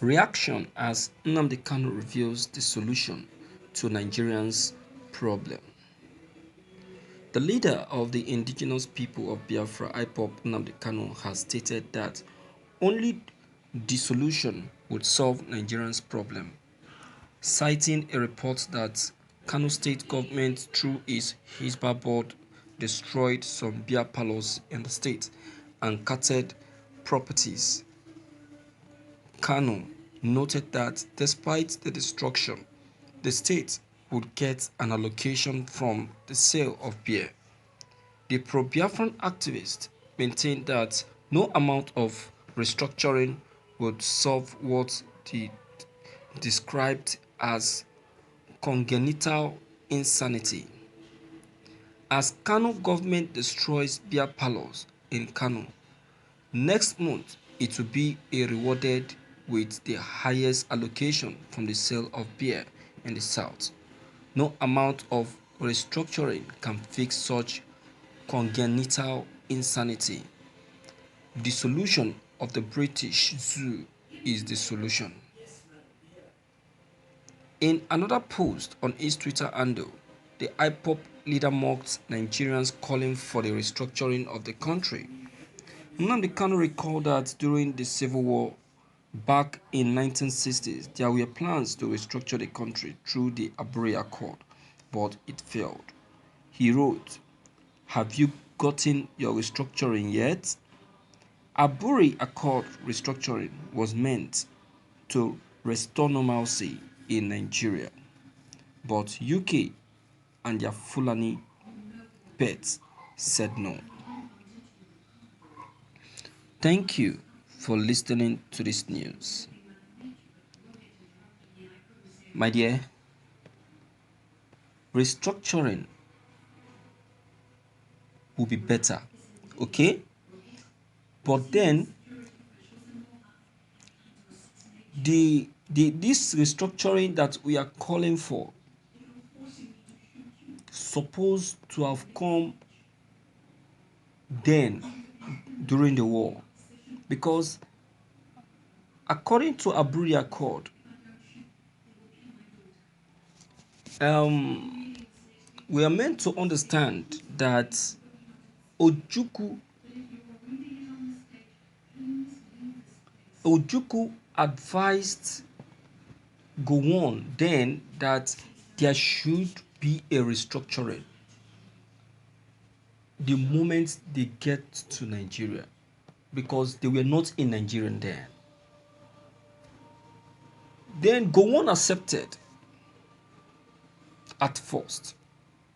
Reaction as Nnamdi Kanu reveals the solution to Nigerians' problem. The leader of the indigenous people of Biafra, IPOB Nnamdi Kanu, has stated that only the solution would solve Nigerians' problem, citing a report that Kano state government through its Hisba board destroyed some beer parlors in the state and carted properties. Kano noted that despite the destruction, the state would get an allocation from the sale of beer. The pro-Biafran activists maintained that no amount of restructuring would solve what they described as congenital insanity. As Kano government destroys beer parlors in Kano, next month it will be rewarded with the highest allocation from the sale of beer in the south. No amount of restructuring can fix such congenital insanity. The solution of the British Zoo is the solution. In another post on his Twitter handle, the IPOP leader mocked Nigerians calling for the restructuring of the country. Nnamdi Kanu recalled that during the Civil War back in 1960s, there were plans to restructure the country through the Abure Accord, but it failed. He wrote, "Have you gotten your restructuring yet?" Abure Accord restructuring was meant to restore normalcy in Nigeria, but UK and their Fulani pets said no. Thank you for listening to this news. My dear, restructuring will be better, okay? But then this restructuring that we are calling for supposed to have come then during the war, because according to Aburi Accord, we are meant to understand that Ojuku advised Gowon then that there should be a restructuring the moment they get to Nigeria, because they were not in Nigeria then. Then Gowon accepted at first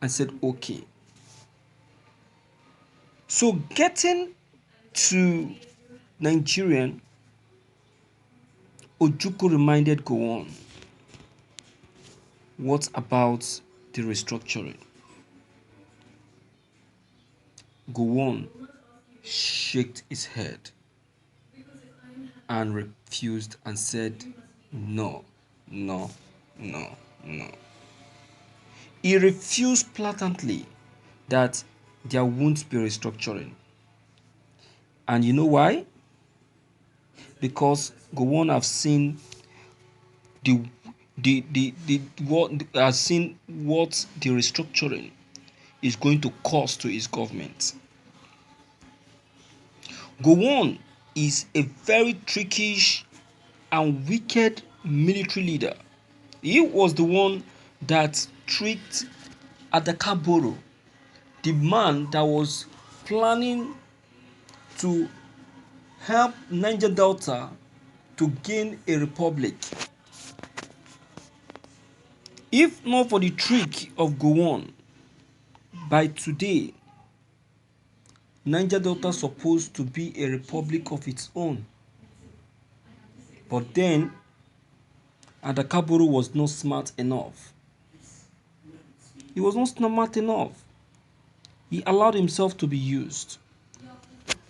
and said, okay. So getting to Nigerian, Ojukwu reminded Gowon, what about the restructuring? Gowon shook his head and refused and said, no, no, no, no. He refused blatantly that there won't be restructuring. And you know why? Because Gowon have seen what the restructuring is going to cost to his government. Gowon is a very trickish and wicked military leader. He was the one that tricked Adakaboro, the man that was planning to help Niger Delta to gain a republic. If not for the trick of Gowon, by today, Niger Delta is supposed to be a republic of its own. But then, Adakaboro was not smart enough. He was not smart enough. He allowed himself to be used.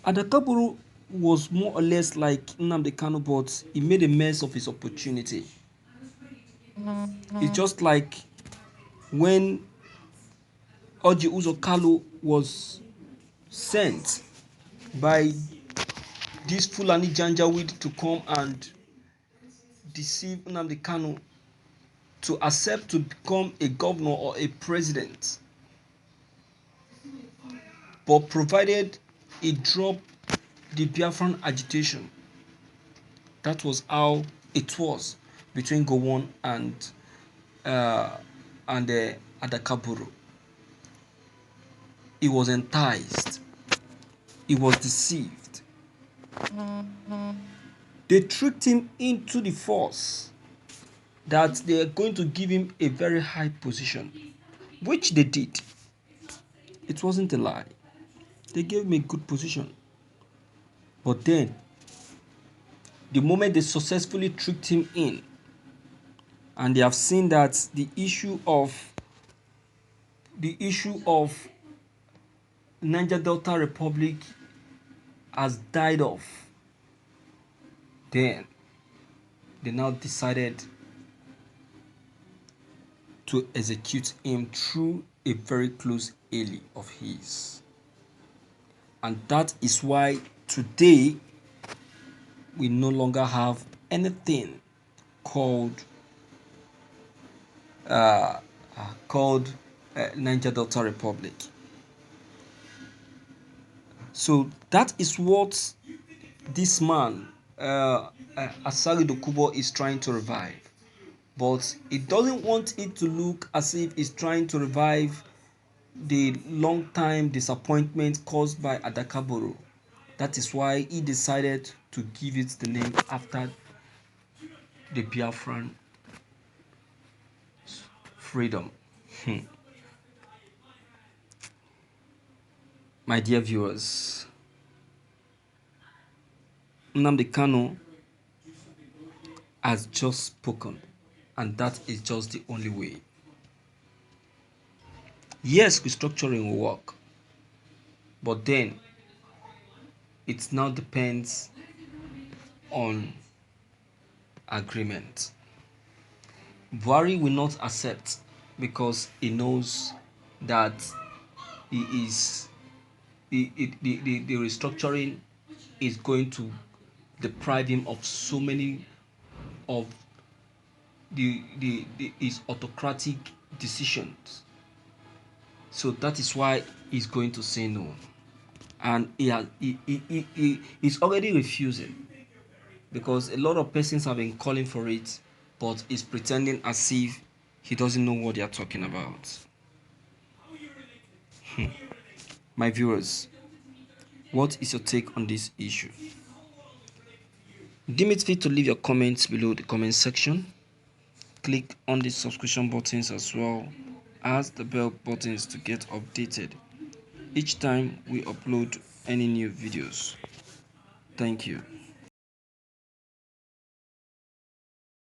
Adakaboro was more or less like Nnamdi Kanu, but he made a mess of his opportunity. It's just like when Oji Uzo Kalu was sent by this Fulani Janjaweed to come and deceive Nnamdi Kanu to accept to become a governor or a president, but provided he dropped the Biafran agitation. That was how it was between Gowon uh, and Adakaburu. He was enticed. He was deceived. They tricked him into the force that they are going to give him a very high position, which they did. It wasn't a lie. They gave him a good position. But then, the moment they successfully tricked him in, and they have seen that the issue of Niger Delta Republic has died off, then they now decided to execute him through a very close ally of his. And that is why today we no longer have anything called Niger Delta Republic. So that is what this man Asari Dokubo is trying to revive. But it doesn't want it to look as if it's trying to revive the long-time disappointment caused by Adakaboro. That is why he decided to give it the name after the Biafran freedom. My dear viewers, Nnamdi Kanu has just spoken, and that is just the only way. Yes, restructuring will work, but then it now depends on agreement. Buhari will not accept because he knows that the restructuring is going to deprive him of so many of his autocratic decisions. So that is why he's going to say no. And he's already refusing, because a lot of persons have been calling for it, but he's pretending as if he doesn't know what they are talking about. My viewers, what is your take on this issue? Deem it fit to leave your comments below the comment section. Click on the subscription buttons as well as the bell buttons to get updated each time we upload any new videos. Thank you.